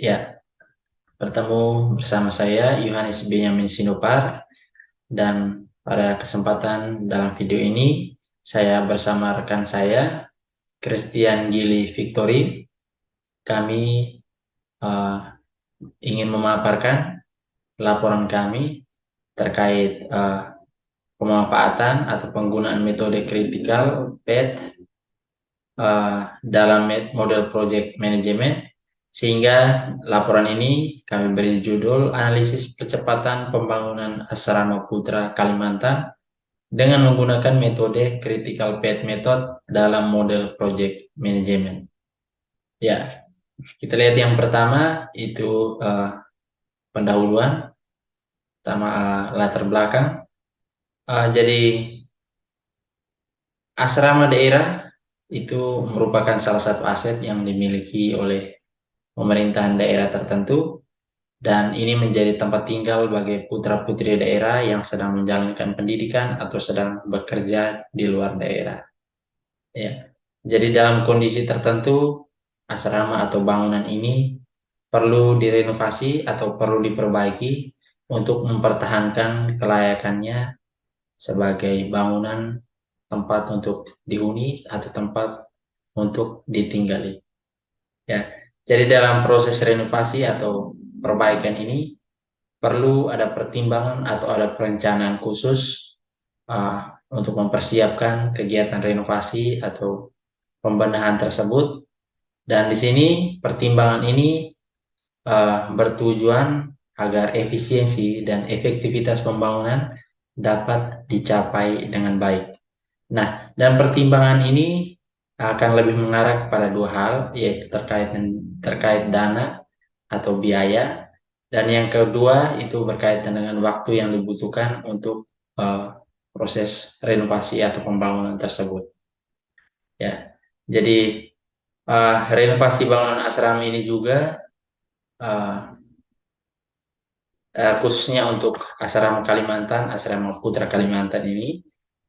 Ya, bertemu bersama saya Yohanes Benyamin Sinopar, dan pada kesempatan dalam video ini saya bersama rekan saya Christian Gili Victory. Kami eh, ingin memaparkan laporan kami terkait pemanfaatan atau penggunaan metode critical path dalam model project management, sehingga laporan ini kami beri judul analisis percepatan pembangunan asrama putra Kalimantan dengan menggunakan metode critical path method dalam model project management. Ya, kita lihat yang pertama itu pendahuluan, pertama latar belakang. Jadi asrama daerah itu merupakan salah satu aset yang dimiliki oleh pemerintahan daerah tertentu, dan ini menjadi tempat tinggal bagi putra-putri daerah yang sedang menjalankan pendidikan atau sedang bekerja di luar daerah. Ya. Jadi dalam kondisi tertentu, asrama atau bangunan ini perlu direnovasi atau perlu diperbaiki untuk mempertahankan kelayakannya sebagai bangunan tempat untuk dihuni atau tempat untuk ditinggali. Ya, jadi dalam proses renovasi atau perbaikan ini perlu ada pertimbangan atau ada perencanaan khusus untuk mempersiapkan kegiatan renovasi atau pembenahan tersebut. Dan di sini pertimbangan ini bertujuan agar efisiensi dan efektivitas pembangunan dapat dicapai dengan baik. Nah, dan pertimbangan ini akan lebih mengarah kepada dua hal, yaitu terkait dana atau biaya, dan yang kedua itu berkaitan dengan waktu yang dibutuhkan untuk proses renovasi atau pembangunan tersebut. Ya, jadi renovasi bangunan asrama ini juga khususnya untuk asrama Kalimantan, asrama Putra Kalimantan ini,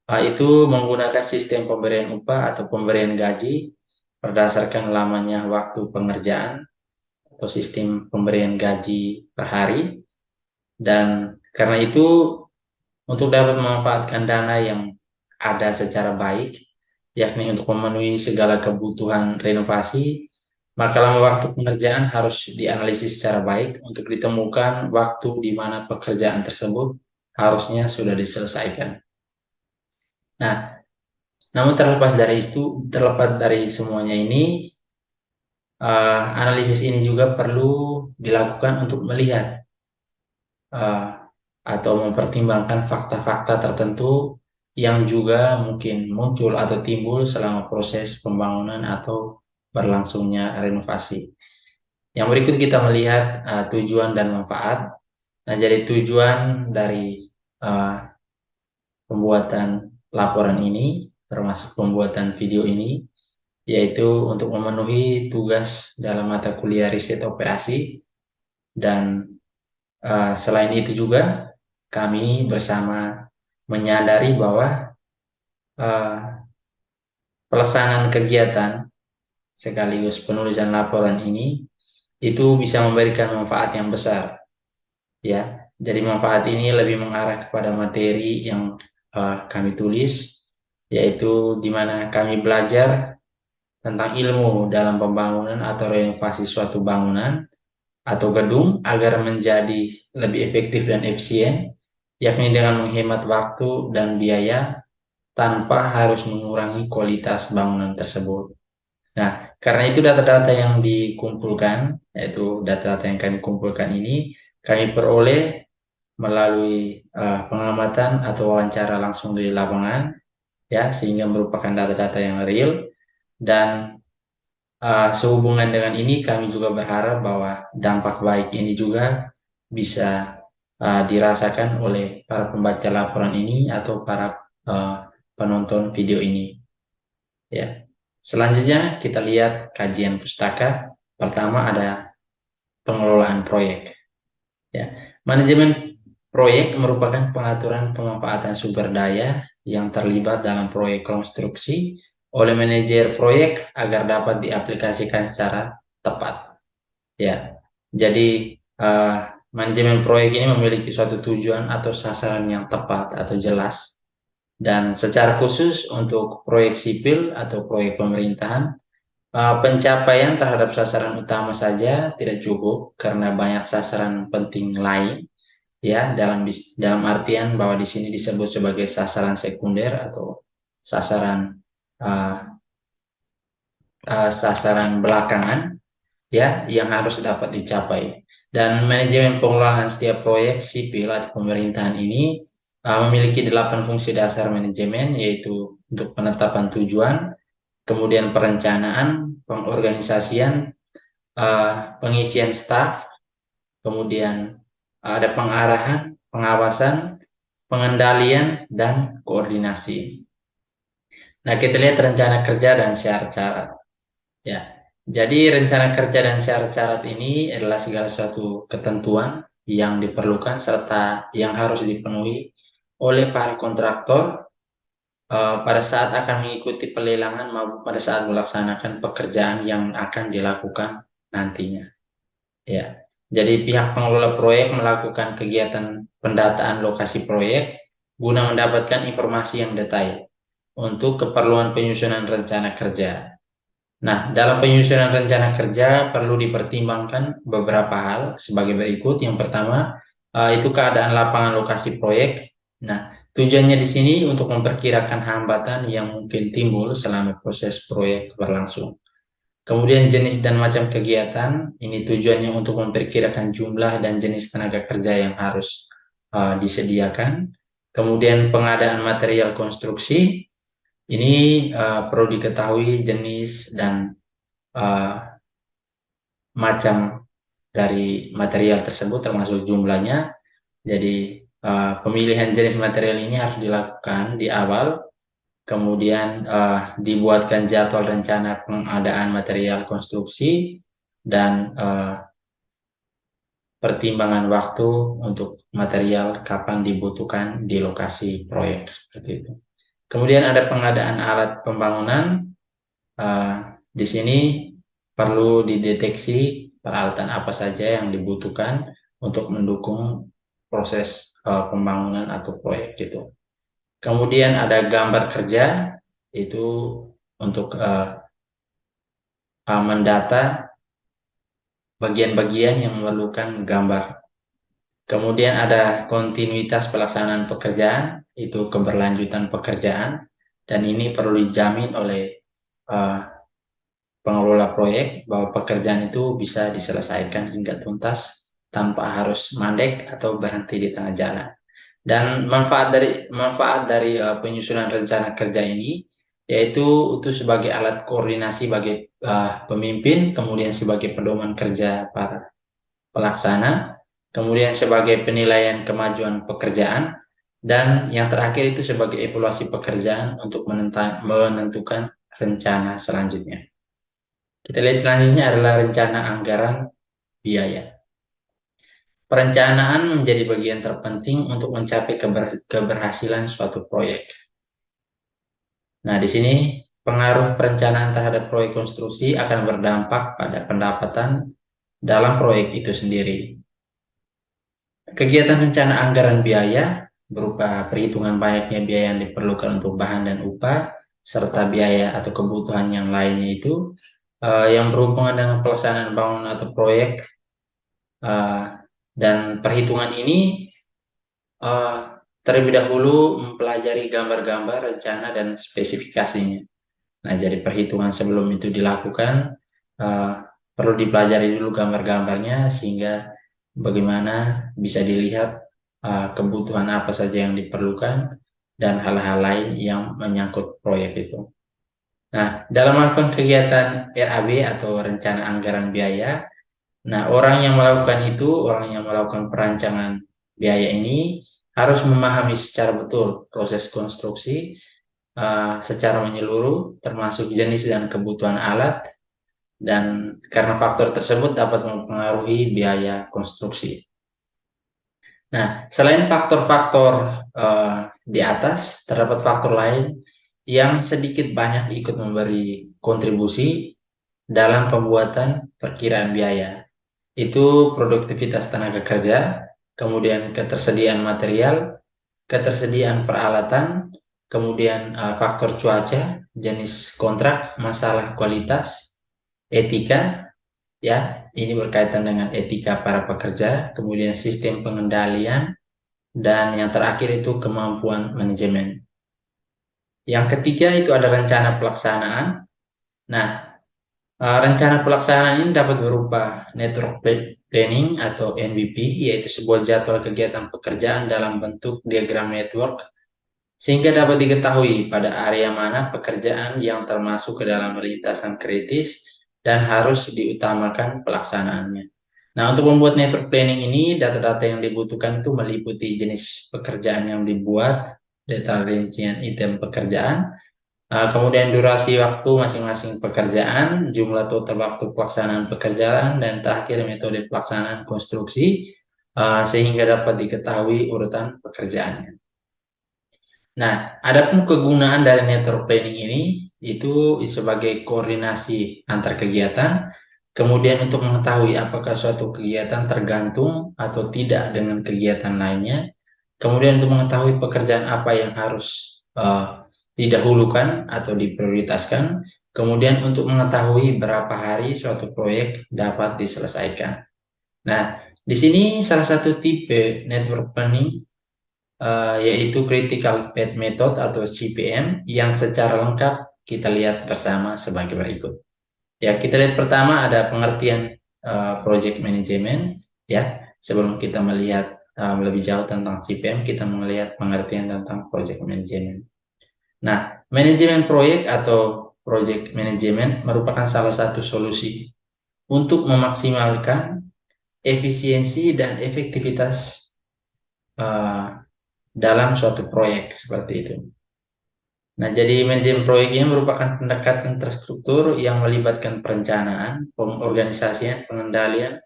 itu menggunakan sistem pemberian upah atau pemberian gaji berdasarkan lamanya waktu pengerjaan atau sistem pemberian gaji per hari. Dan karena itu, untuk dapat memanfaatkan dana yang ada secara baik, yakni untuk memenuhi segala kebutuhan renovasi, maka lama waktu pengerjaan harus dianalisis secara baik untuk ditemukan waktu di mana pekerjaan tersebut harusnya sudah diselesaikan. Nah, namun terlepas dari semuanya ini, analisis ini juga perlu dilakukan untuk melihat atau mempertimbangkan fakta-fakta tertentu yang juga mungkin muncul atau timbul selama proses pembangunan atau berlangsungnya renovasi. Yang berikut kita melihat tujuan dan manfaat. Nah, jadi tujuan dari pembuatan laporan ini, termasuk pembuatan video ini, yaitu untuk memenuhi tugas dalam mata kuliah riset operasi. Dan selain itu juga kami bersama menyadari bahwa pelaksanaan kegiatan sekaligus penulisan laporan ini itu bisa memberikan manfaat yang besar. Ya, jadi manfaat ini lebih mengarah kepada materi yang kami tulis, yaitu di mana kami belajar tentang ilmu dalam pembangunan atau renovasi suatu bangunan atau gedung agar menjadi lebih efektif dan efisien, yakni dengan menghemat waktu dan biaya tanpa harus mengurangi kualitas bangunan tersebut. Nah, karena itu data-data yang dikumpulkan, yaitu data-data yang kami kumpulkan ini, kami peroleh melalui pengamatan atau wawancara langsung di lapangan, ya, sehingga merupakan data-data yang real. Dan sehubungan dengan ini, kami juga berharap bahwa dampak baik ini juga bisa dirasakan oleh para pembaca laporan ini atau para penonton video ini. Ya. Selanjutnya kita lihat kajian pustaka. Pertama ada pengelolaan proyek. Ya. Manajemen proyek merupakan pengaturan pemanfaatan sumber daya yang terlibat dalam proyek konstruksi oleh manajer proyek agar dapat diaplikasikan secara tepat. Ya. Jadi manajemen proyek ini memiliki suatu tujuan atau sasaran yang tepat atau jelas. Dan secara khusus untuk proyek sipil atau proyek pemerintahan, pencapaian terhadap sasaran utama saja tidak cukup karena banyak sasaran penting lain, ya, dalam artian bahwa di sini disebut sebagai sasaran sekunder atau sasaran uh, sasaran belakangan, ya, yang harus dapat dicapai. Dan manajemen pengelolaan setiap proyek sipil atau pemerintahan ini memiliki 8 fungsi dasar manajemen, yaitu untuk penetapan tujuan, kemudian perencanaan, pengorganisasian, pengisian staf, kemudian ada pengarahan, pengawasan, pengendalian, dan koordinasi. Nah, kita lihat rencana kerja dan syarat-syarat. Ya, jadi rencana kerja dan syarat-syarat ini adalah segala suatu ketentuan yang diperlukan serta yang harus dipenuhi oleh para kontraktor pada saat akan mengikuti pelelangan maupun pada saat melaksanakan pekerjaan yang akan dilakukan nantinya. Ya, jadi pihak pengelola proyek melakukan kegiatan pendataan lokasi proyek guna mendapatkan informasi yang detail untuk keperluan penyusunan rencana kerja. Nah, dalam penyusunan rencana kerja perlu dipertimbangkan beberapa hal sebagai berikut. Yang pertama, itu keadaan lapangan lokasi proyek. Nah, tujuannya di sini untuk memperkirakan hambatan yang mungkin timbul selama proses proyek berlangsung. Kemudian jenis dan macam kegiatan, ini tujuannya untuk memperkirakan jumlah dan jenis tenaga kerja yang harus disediakan. Kemudian pengadaan material konstruksi, ini perlu diketahui jenis dan macam dari material tersebut termasuk jumlahnya. Jadi pemilihan jenis material ini harus dilakukan di awal, kemudian dibuatkan jadwal rencana pengadaan material konstruksi dan pertimbangan waktu untuk material kapan dibutuhkan di lokasi proyek seperti itu. Kemudian ada pengadaan alat pembangunan. Di sini perlu dideteksi peralatan apa saja yang dibutuhkan untuk mendukung proses pembangunan atau proyek itu. Kemudian ada gambar kerja, itu untuk mendata bagian-bagian yang memerlukan gambar. Kemudian ada kontinuitas pelaksanaan pekerjaan, itu keberlanjutan pekerjaan, dan ini perlu dijamin oleh pengelola proyek bahwa pekerjaan itu bisa diselesaikan hingga tuntas tanpa harus mandek atau berhenti di tengah jalan. Dan manfaat dari penyusunan rencana kerja ini yaitu itu sebagai alat koordinasi bagi pemimpin, kemudian sebagai pedoman kerja para pelaksana, kemudian sebagai penilaian kemajuan pekerjaan, dan yang terakhir itu sebagai evaluasi pekerjaan untuk menentukan rencana selanjutnya. Kita lihat selanjutnya adalah rencana anggaran biaya. Perencanaan menjadi bagian terpenting untuk mencapai keberhasilan suatu proyek. Nah, di sini pengaruh perencanaan terhadap proyek konstruksi akan berdampak pada pendapatan dalam proyek itu sendiri. Kegiatan rencana anggaran biaya berupa perhitungan banyaknya biaya yang diperlukan untuk bahan dan upah, serta biaya atau kebutuhan yang lainnya itu yang berhubungan dengan pelaksanaan bangunan atau proyek. Dan perhitungan ini terlebih dahulu mempelajari gambar-gambar, rencana, dan spesifikasinya. Nah, jadi perhitungan sebelum itu dilakukan, perlu dipelajari dulu gambar-gambarnya sehingga bagaimana bisa dilihat kebutuhan apa saja yang diperlukan dan hal-hal lain yang menyangkut proyek itu. Nah, dalam melakukan kegiatan RAB atau rencana anggaran biaya, nah, orang yang melakukan perancangan biaya ini harus memahami secara betul proses konstruksi secara menyeluruh, termasuk jenis dan kebutuhan alat, dan karena faktor tersebut dapat mempengaruhi biaya konstruksi. Nah, selain faktor-faktor di atas, terdapat faktor lain yang sedikit banyak ikut memberi kontribusi dalam pembuatan perkiraan biaya. itu produktivitas tenaga kerja, kemudian ketersediaan material, ketersediaan peralatan, kemudian faktor cuaca, jenis kontrak, masalah kualitas, etika, ya, ini berkaitan dengan etika para pekerja, kemudian sistem pengendalian, dan yang terakhir itu kemampuan manajemen. Yang ketiga itu ada rencana pelaksanaan. Nah, rencana pelaksanaan ini dapat berupa network planning atau NBP, yaitu sebuah jadwal kegiatan pekerjaan dalam bentuk diagram network, sehingga dapat diketahui pada area mana pekerjaan yang termasuk ke dalam lintasan kritis dan harus diutamakan pelaksanaannya. Nah, untuk membuat network planning ini, data-data yang dibutuhkan itu meliputi jenis pekerjaan yang dibuat, data rincian item pekerjaan, kemudian durasi waktu masing-masing pekerjaan, jumlah total waktu pelaksanaan pekerjaan, dan terakhir metode pelaksanaan konstruksi, sehingga dapat diketahui urutan pekerjaannya. Nah, adapun kegunaan dari network planning ini itu sebagai koordinasi antar kegiatan, kemudian untuk mengetahui apakah suatu kegiatan tergantung atau tidak dengan kegiatan lainnya, kemudian untuk mengetahui pekerjaan apa yang harus didahulukan atau diprioritaskan, kemudian untuk mengetahui berapa hari suatu proyek dapat diselesaikan. Nah, di sini salah satu tipe network planning yaitu Critical Path Method atau CPM yang secara lengkap kita lihat bersama sebagai berikut. Ya, kita lihat pertama ada pengertian project management. Ya, sebelum kita melihat lebih jauh tentang CPM, kita melihat pengertian tentang project management. Nah, manajemen proyek atau project management merupakan salah satu solusi untuk memaksimalkan efisiensi dan efektivitas uh, dalam suatu proyek seperti itu. Nah, jadi manajemen proyek ini merupakan pendekatan terstruktur yang melibatkan perencanaan, pengorganisasian, pengendalian,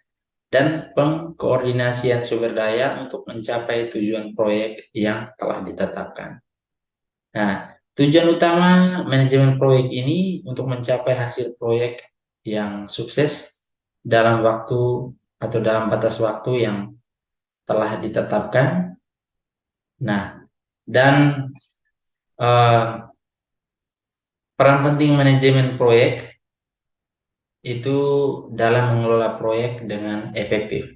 dan pengkoordinasian sumber daya untuk mencapai tujuan proyek yang telah ditetapkan. Nah, tujuan utama manajemen proyek ini untuk mencapai hasil proyek yang sukses dalam waktu atau dalam batas waktu yang telah ditetapkan. Nah, dan peran penting manajemen proyek itu dalam mengelola proyek dengan efektif.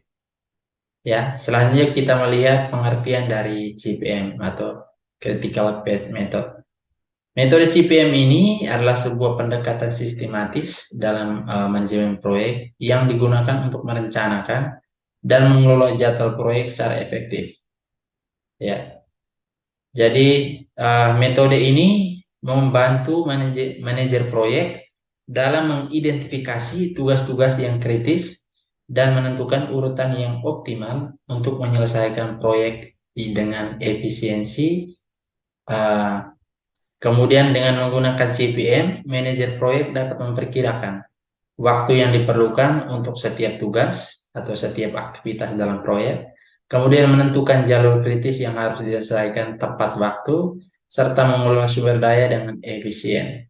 Ya, selanjutnya kita melihat pengertian dari CPM atau Critical Path Method. Metode CPM ini adalah sebuah pendekatan sistematis dalam manajemen proyek yang digunakan untuk merencanakan dan mengelola jadwal proyek secara efektif. Ya, jadi metode ini membantu manajer proyek dalam mengidentifikasi tugas-tugas yang kritis dan menentukan urutan yang optimal untuk menyelesaikan proyek dengan efisiensi. Kemudian dengan menggunakan CPM, manajer proyek dapat memperkirakan waktu yang diperlukan untuk setiap tugas atau setiap aktivitas dalam proyek, kemudian menentukan jalur kritis yang harus diselesaikan tepat waktu, serta mengelola sumber daya dengan efisien.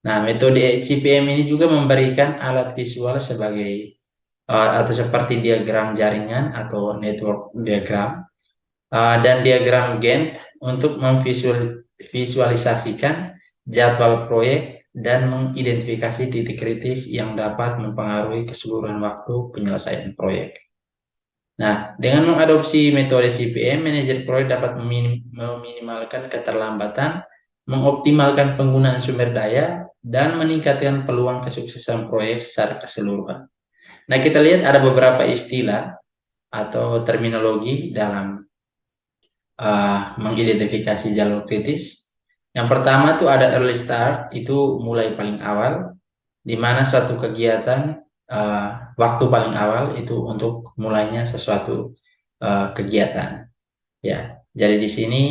Nah, metode CPM ini juga memberikan alat visual sebagai atau seperti diagram jaringan atau network diagram dan diagram Gantt untuk memvisualisasikan jadwal proyek dan mengidentifikasi titik kritis yang dapat mempengaruhi keseluruhan waktu penyelesaian proyek. Nah, dengan mengadopsi metode CPM, manajer proyek dapat meminimalkan keterlambatan, mengoptimalkan penggunaan sumber daya, dan meningkatkan peluang kesuksesan proyek secara keseluruhan. Nah, kita lihat ada beberapa istilah atau terminologi dalam mengidentifikasi jalur kritis. Yang pertama itu ada early start, itu mulai paling awal, di mana suatu kegiatan waktu paling awal itu untuk mulainya sesuatu kegiatan. Ya, jadi di sini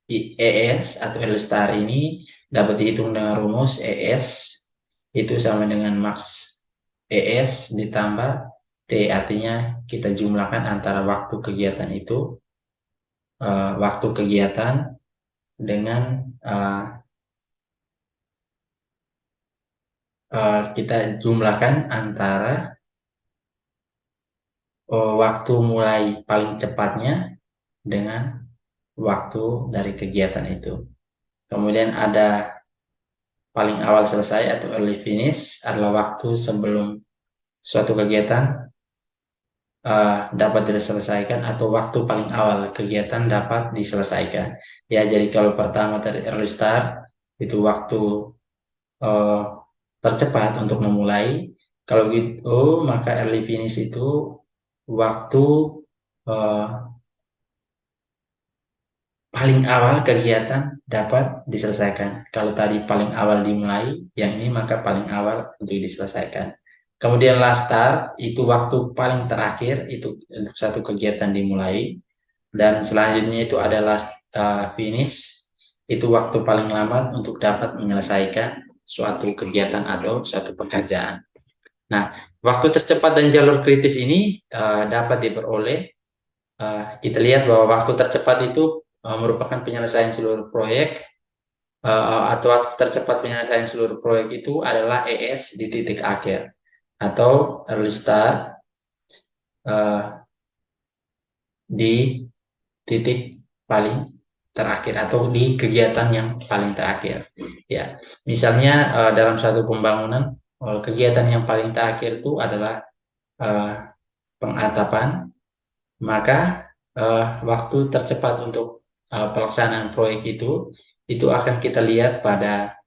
ES atau early start ini dapat dihitung dengan rumus ES itu sama dengan max ES ditambah T, artinya kita jumlahkan antara waktu kegiatan itu waktu kegiatan dengan kita jumlahkan antara waktu mulai paling cepatnya dengan waktu dari kegiatan itu. Kemudian ada paling awal selesai atau early finish adalah waktu sebelum suatu kegiatan dapat diselesaikan atau waktu paling awal kegiatan dapat diselesaikan. Ya, jadi kalau pertama dari early start itu waktu uh, tercepat untuk memulai. Kalau gitu, maka early finish itu waktu uh, paling awal kegiatan dapat diselesaikan. Kalau tadi paling awal dimulai, yang ini maka paling awal untuk diselesaikan. Kemudian last start itu waktu paling terakhir itu untuk satu kegiatan dimulai. Dan selanjutnya itu ada last finish, itu waktu paling lama untuk dapat menyelesaikan suatu kegiatan atau suatu pekerjaan. Nah, waktu tercepat dan jalur kritis ini dapat diperoleh. Kita lihat bahwa waktu tercepat itu merupakan penyelesaian seluruh proyek, atau waktu tercepat penyelesaian seluruh proyek itu adalah ES di titik akhir atau early start di titik paling terakhir atau di kegiatan yang paling terakhir. Ya, misalnya dalam satu pembangunan, kegiatan yang paling terakhir itu adalah uh, pengatapan, maka waktu tercepat untuk pelaksanaan proyek itu akan kita lihat pada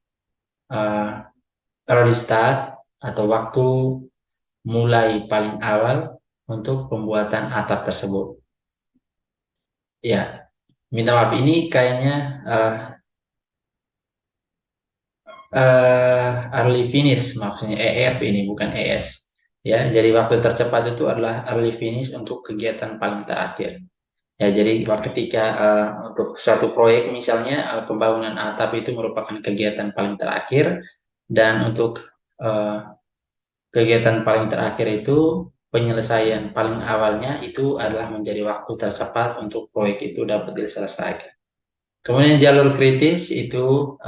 uh, early start atau waktu mulai paling awal untuk pembuatan atap tersebut. Ya, minta maaf ini kayaknya uh, early finish, maksudnya EF ini bukan ES. Ya, jadi waktu tercepat itu adalah early finish untuk kegiatan paling terakhir. Ya, jadi ketika untuk suatu proyek misalnya pembangunan atap itu merupakan kegiatan paling terakhir, dan untuk uh, kegiatan paling terakhir itu penyelesaian paling awalnya itu adalah menjadi waktu tercepat untuk proyek itu dapat diselesaikan. Kemudian jalur kritis itu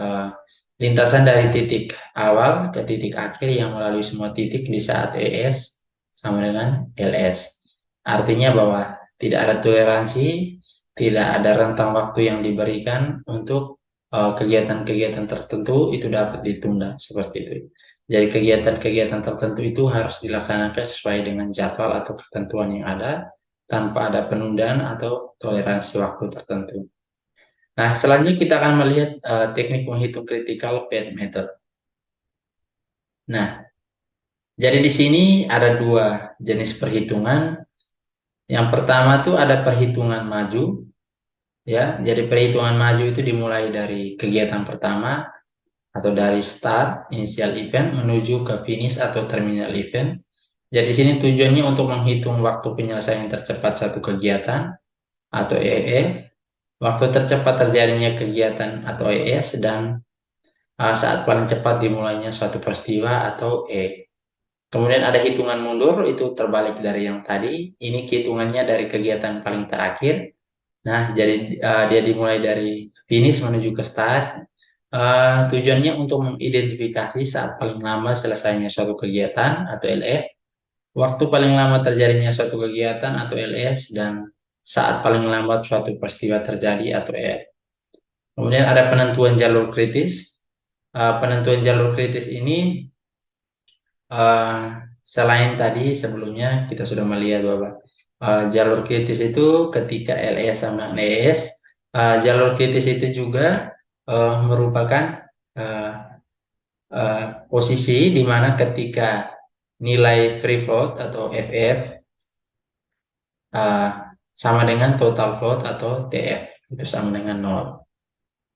lintasan dari titik awal ke titik akhir yang melalui semua titik di saat ES sama dengan LS. Artinya bahwa tidak ada toleransi, tidak ada rentang waktu yang diberikan untuk kegiatan-kegiatan tertentu itu dapat ditunda seperti itu. Jadi kegiatan-kegiatan tertentu itu harus dilaksanakan sesuai dengan jadwal atau ketentuan yang ada tanpa ada penundaan atau toleransi waktu tertentu. Nah, selanjutnya kita akan melihat teknik menghitung critical path method. Nah, jadi di sini ada dua jenis perhitungan. Yang pertama tuh ada perhitungan maju, ya. Jadi perhitungan maju itu dimulai dari kegiatan pertama atau dari start initial event menuju ke finish atau terminal event. Jadi di sini tujuannya untuk menghitung waktu penyelesaian tercepat satu kegiatan atau EF, waktu tercepat terjadinya kegiatan atau ES, dan saat paling cepat dimulainya suatu peristiwa atau E. Kemudian ada hitungan mundur, itu terbalik dari yang tadi. Ini hitungannya dari kegiatan paling terakhir. Nah, jadi dia dimulai dari finish menuju ke start. Tujuannya untuk mengidentifikasi saat paling lama selesainya suatu kegiatan atau LF, waktu paling lama terjadinya suatu kegiatan atau LS, dan saat paling lambat suatu peristiwa terjadi atau E. Kemudian ada penentuan jalur kritis. Penentuan jalur kritis ini selain tadi sebelumnya kita sudah melihat bahwa jalur kritis itu ketika LS sama ES, jalur kritis itu juga merupakan uh, posisi di mana ketika nilai free float atau FF uh, sama dengan total float atau TF, itu sama dengan 0.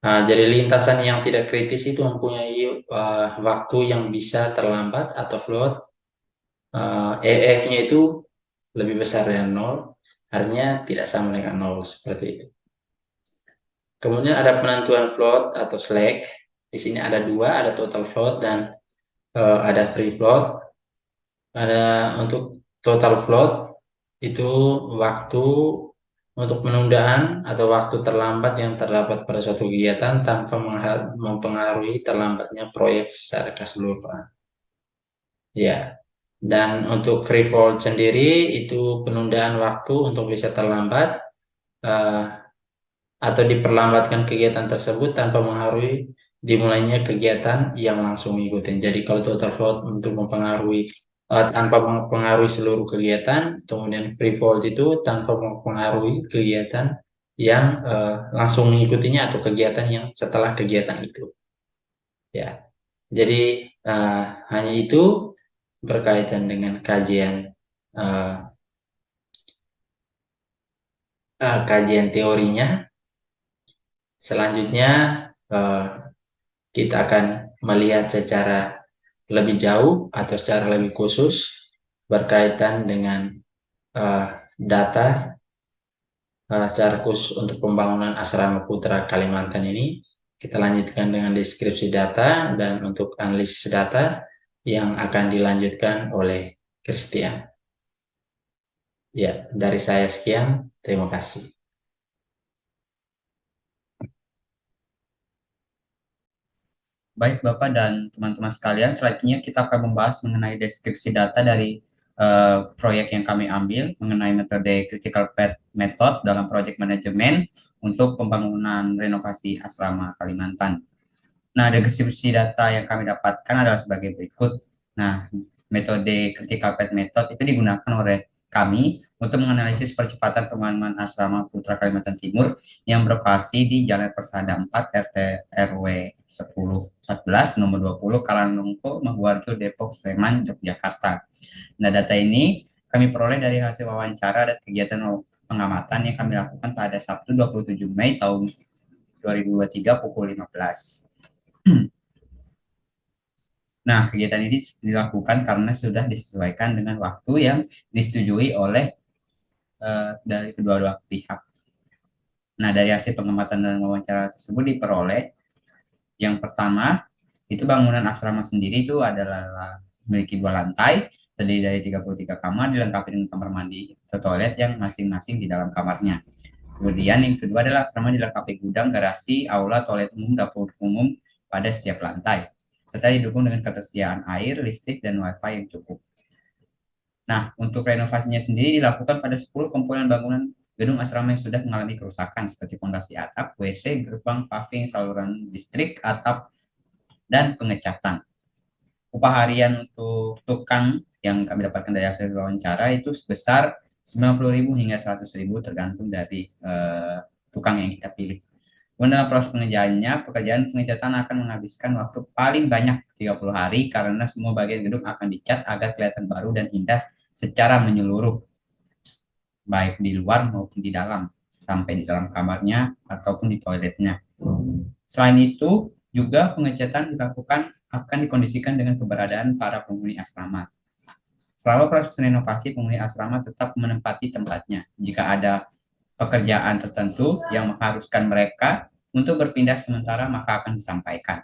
Nah, jadi lintasan yang tidak kritis itu mempunyai waktu yang bisa terlambat atau float. EF-nya itu lebih besar dari 0, artinya tidak sama dengan 0, seperti itu. Kemudian ada penentuan float atau slack. Di sini ada dua, ada total float dan ada free float. Ada untuk total float itu waktu untuk penundaan atau waktu terlambat yang terdapat pada suatu kegiatan tanpa mempengaruhi terlambatnya proyek secara keseluruhan. Ya. Dan untuk free fall sendiri itu penundaan waktu untuk bisa terlambat eh, atau diperlambatkan kegiatan tersebut tanpa mengaruhi dimulainya kegiatan yang langsung mengikuti. Jadi kalau total vote untuk mempengaruhi tanpa mempengaruhi seluruh kegiatan, kemudian free fall itu tanpa mempengaruhi kegiatan yang langsung mengikutinya atau kegiatan yang setelah kegiatan itu. Ya, jadi eh, hanya itu berkaitan dengan kajian eh, kajian teorinya. Selanjutnya eh, kita akan melihat secara lebih jauh atau secara lebih khusus berkaitan dengan eh, data secara khusus untuk pembangunan Asrama Putra Kalimantan ini. Kita lanjutkan dengan deskripsi data dan untuk analisis data yang akan dilanjutkan oleh Christian. Ya, dari saya sekian. Terima kasih. Baik Bapak dan teman-teman sekalian, selanjutnya kita akan membahas mengenai deskripsi data dari proyek yang kami ambil mengenai metode critical path method dalam proyek manajemen untuk pembangunan renovasi asrama Kalimantan. Nah, deskripsi data yang kami dapatkan adalah sebagai berikut. Nah, metode critical path method itu digunakan oleh kami untuk menganalisis percepatan pembangunan asrama Putra Kalimantan Timur yang berlokasi di Jalan Persada 4 RT RW 1014 nomor 20 Karangnungko, Maguwarjo, Depok, Sleman, Yogyakarta. Nah, data ini kami peroleh dari hasil wawancara dan kegiatan pengamatan yang kami lakukan pada Sabtu 27 Mei tahun 2023 pukul 15. Nah, kegiatan ini dilakukan karena sudah disesuaikan dengan waktu yang disetujui oleh dari kedua dua pihak. Nah, dari hasil pengamatan dan wawancara tersebut diperoleh yang pertama itu bangunan asrama sendiri itu adalah memiliki 2 lantai, terdiri dari 33 kamar dilengkapi dengan kamar mandi atau toilet yang masing-masing di dalam kamarnya. Kemudian yang kedua adalah asrama dilengkapi gudang, garasi, aula, toilet umum, dapur umum pada setiap lantai, serta didukung dengan ketersediaan air, listrik, dan wifi yang cukup. Nah, untuk renovasinya sendiri dilakukan pada 10 komponen bangunan gedung asrama yang sudah mengalami kerusakan seperti fondasi atap, WC, gerbang, paving, saluran listrik, atap, dan pengecatan. Upah harian untuk tukang yang kami dapatkan dari hasil wawancara itu sebesar 90.000 hingga 100.000 tergantung dari tukang yang kita pilih. Dalam proses pengerjaannya, pekerjaan pengecatan akan menghabiskan waktu paling banyak 30 hari karena semua bagian gedung akan dicat agar kelihatan baru dan indah secara menyeluruh, baik di luar maupun di dalam, sampai di dalam kamarnya ataupun di toiletnya. Selain itu, juga pengecatan dilakukan akan dikondisikan dengan keberadaan para penghuni asrama. Selama proses renovasi, penghuni asrama tetap menempati tempatnya. Jika ada pekerjaan tertentu yang mengharuskan mereka untuk berpindah sementara, maka akan disampaikan.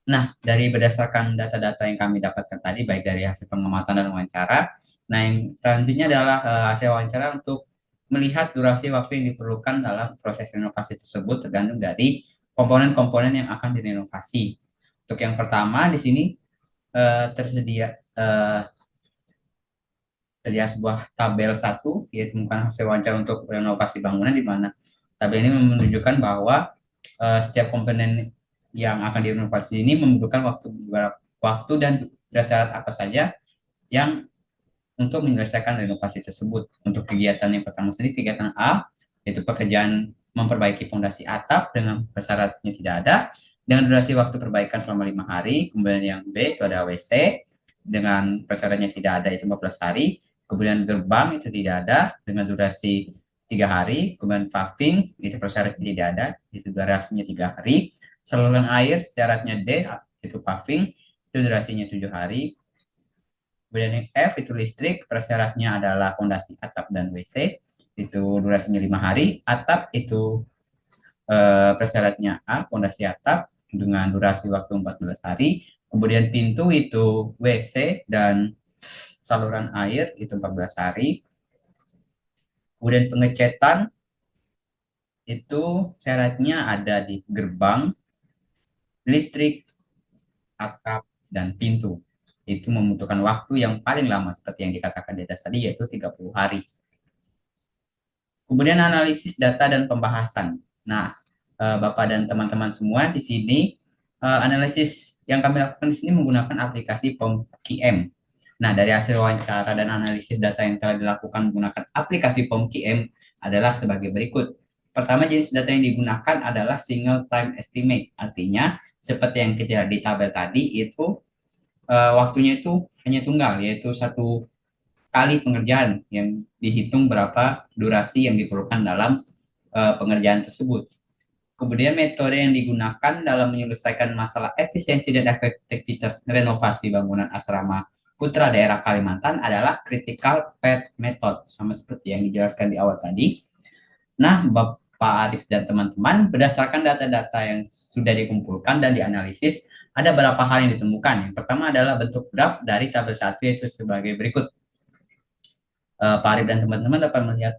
Nah, dari berdasarkan data-data yang kami dapatkan tadi, baik dari hasil pengamatan dan wawancara, nah yang selanjutnya adalah hasil wawancara untuk melihat durasi waktu yang diperlukan dalam proses renovasi tersebut tergantung dari komponen-komponen yang akan direnovasi. Untuk yang pertama, di sini tersedia terlihat sebuah tabel satu, yaitu bukan hasil wawancara untuk renovasi bangunan, di mana tabel ini menunjukkan bahwa setiap komponen yang akan direnovasi ini membutuhkan waktu dan syarat apa saja yang untuk menyelesaikan renovasi tersebut. Untuk kegiatan yang pertama sendiri, kegiatan A, yaitu pekerjaan memperbaiki fondasi atap dengan persyaratnya tidak ada, dengan durasi waktu perbaikan selama 5 hari. Kemudian yang B itu ada WC, dengan persyaratnya tidak ada itu 14 hari. Kemudian gerbang itu tidak ada dengan durasi 3 hari. Kemudian paving itu persyaratnya tidak ada, itu durasinya 3 hari. Saluran air syaratnya D itu paving, itu durasinya 7 hari. Kemudian yang F itu listrik, persyaratnya adalah fondasi atap dan WC, itu durasinya 5 hari. Atap itu persyaratnya A, fondasi atap dengan durasi waktu 14 hari. Kemudian pintu itu WC dan saluran air itu 14 hari. Kemudian pengecetan itu syaratnya ada di gerbang, listrik, atap, dan pintu. Itu membutuhkan waktu yang paling lama seperti yang dikatakan di atas tadi, yaitu 30 hari. Kemudian analisis data dan pembahasan. Nah, Bapak dan teman-teman semua di sini, analisis yang kami lakukan di sini menggunakan aplikasi POMQM. Nah, dari hasil wawancara dan analisis data yang telah dilakukan menggunakan aplikasi POMQM adalah sebagai berikut. Pertama, jenis data yang digunakan adalah single time estimate. Artinya, seperti yang kita di tabel tadi, itu waktunya itu hanya tunggal, yaitu satu kali pengerjaan yang dihitung berapa durasi yang diperlukan dalam pengerjaan tersebut. Kemudian metode yang digunakan dalam menyelesaikan masalah efisiensi dan efektivitas renovasi bangunan asrama putra daerah Kalimantan adalah critical path method, sama seperti yang dijelaskan di awal tadi. Nah, Bapak Arif dan teman-teman, berdasarkan data-data yang sudah dikumpulkan dan dianalisis, ada beberapa hal yang ditemukan. Yang pertama adalah bentuk graf dari tabel 1, yaitu sebagai berikut. Pak Arif dan teman-teman dapat melihat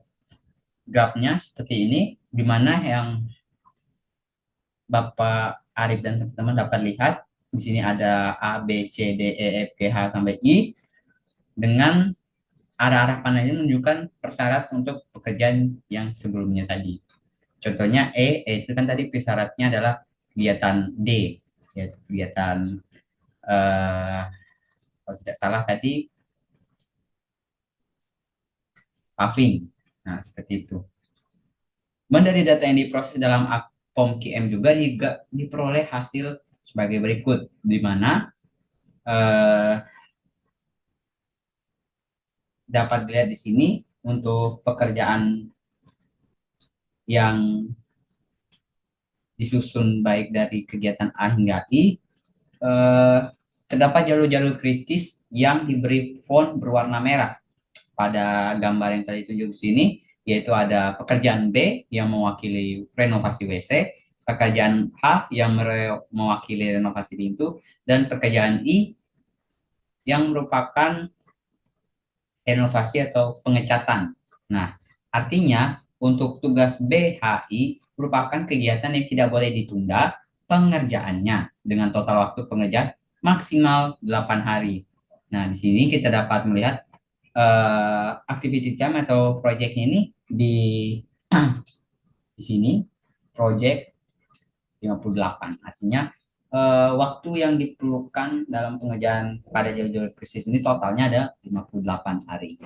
grafnya seperti ini, di mana yang Bapak Arif dan teman-teman dapat lihat di sini ada A, B, C, D, E, F, G, H sampai I dengan arah-arah panah ini menunjukkan persyarat untuk pekerjaan yang sebelumnya tadi. Contohnya itu kan tadi persyaratnya adalah kegiatan D, yaitu kegiatan kalau tidak salah tadi paving. Nah, seperti itu. Dari data yang diproses dalam POMQM juga diperoleh hasil sebagai berikut, di mana dapat dilihat di sini untuk pekerjaan yang disusun baik dari kegiatan A hingga I, terdapat jalur-jalur kritis yang diberi font berwarna merah pada gambar yang tadi tunjuk di sini, yaitu ada pekerjaan B yang mewakili renovasi WC, pekerjaan A yang mewakili renovasi pintu, dan pekerjaan I yang merupakan renovasi atau pengecatan. Nah, artinya untuk tugas BHI merupakan kegiatan yang tidak boleh ditunda pengerjaannya dengan total waktu pengerjaan maksimal 8 hari. Nah, di sini kita dapat melihat activity time atau proyeknya ini di sini project 58. Artinya waktu yang diperlukan dalam pengerjaan pada jalur krisis ini totalnya ada 58 hari.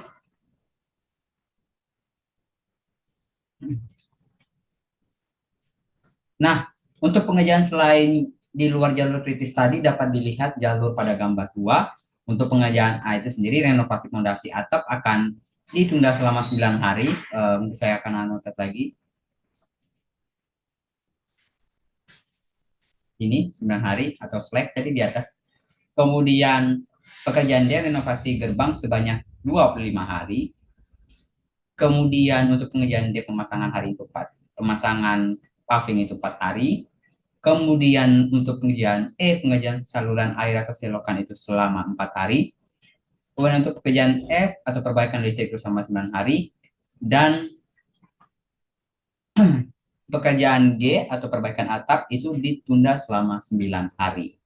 Nah, untuk pengerjaan selain di luar jalur kritis tadi dapat dilihat jalur pada gambar 2. Untuk pengerjaan A itu sendiri, renovasi fondasi atap akan ditunda selama 9 hari. Saya akan anotat lagi. Ini 9 hari atau slab tadi di atas. Kemudian pekerjaan D renovasi gerbang sebanyak 25 hari. Kemudian untuk pengerjaan D pemasangan hari itu 4, pemasangan paving itu 4 hari. Kemudian untuk pengerjaan pengerjaan saluran air atau selokan itu selama 4 hari. Kemudian untuk pekerjaan F atau perbaikan listrik itu selama 9 hari. Dan pekerjaan G atau perbaikan atap itu ditunda selama 9 hari.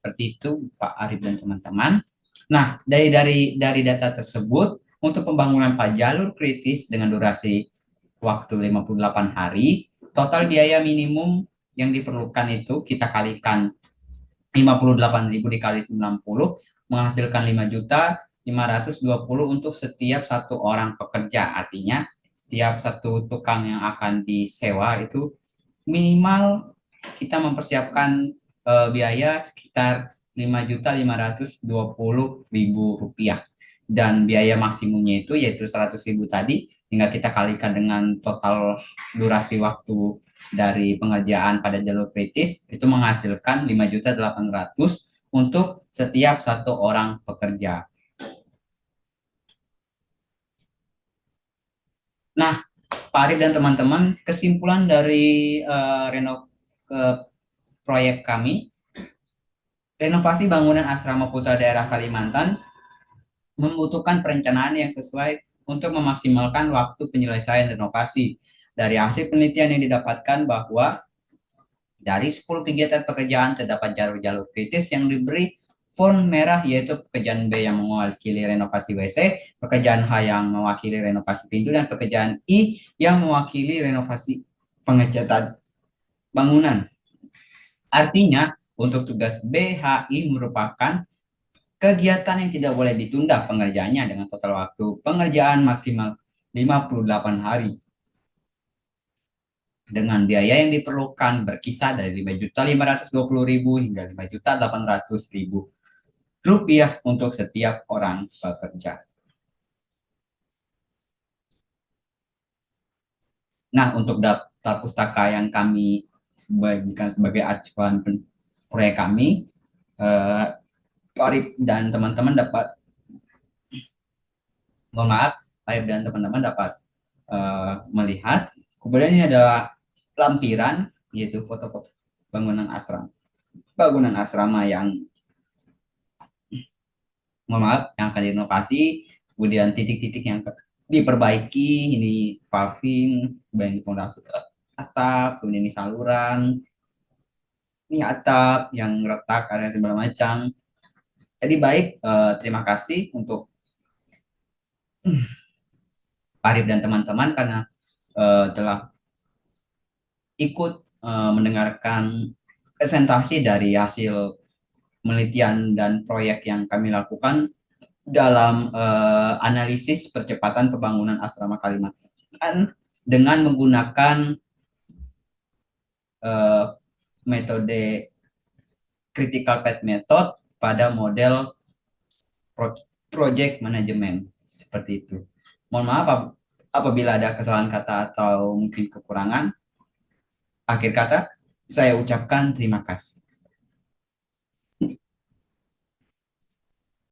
Seperti itu Pak Arif dan teman-teman. Nah, dari data tersebut, untuk pembangunan pada jalur kritis dengan durasi waktu 58 hari, total biaya minimum yang diperlukan itu kita kalikan 58.000 dikali 90 menghasilkan 5.520.000 untuk setiap satu orang pekerja. Artinya setiap satu tukang yang akan disewa itu minimal kita mempersiapkan biaya sekitar 5.520.000 rupiah, dan biaya maksimumnya itu yaitu 100.000 tadi, tinggal kita kalikan dengan total durasi waktu dari pengerjaan pada jalur kritis itu menghasilkan 5.800.000 untuk setiap satu orang pekerja. Nah, Pak Arif dan teman-teman, kesimpulan dari proyek kami, renovasi bangunan asrama putra daerah Kalimantan membutuhkan perencanaan yang sesuai untuk memaksimalkan waktu penyelesaian renovasi. Dari hasil penelitian yang didapatkan bahwa Dari 10 kegiatan pekerjaan terdapat jalur-jalur kritis yang diberi font merah, yaitu pekerjaan B yang mewakili renovasi WC, pekerjaan H yang mewakili renovasi pintu, dan pekerjaan I yang mewakili renovasi pengecatan bangunan. Artinya, untuk tugas BHI merupakan kegiatan yang tidak boleh ditunda pengerjaannya dengan total waktu pengerjaan maksimal 58 hari. Dengan biaya yang diperlukan berkisar dari 5.520.000 hingga 5.800.000 rupiah untuk setiap orang pekerja. Nah, untuk daftar pustaka yang kami bagikan sebagai acuan proyek kami, Arif dan teman-teman dapat, mohon maaf, Arif dan teman-teman dapat melihat. Kemudian ini adalah lampiran, yaitu foto-foto bangunan asrama yang, mohon maaf, yang akan direnovasi, kemudian titik-titik yang diperbaiki, ini paving, kemudian fondasi atap, kemudian ini saluran, ini atap yang retak, ada segala macam. Jadi baik, terima kasih untuk Arif dan teman-teman karena telah ikut mendengarkan presentasi dari hasil penelitian dan proyek yang kami lakukan dalam analisis percepatan pembangunan asrama Kalimantan dengan menggunakan metode critical path method pada model project management seperti itu. Mohon maaf apabila ada kesalahan kata atau mungkin kekurangan. Akhir kata, saya ucapkan terima kasih.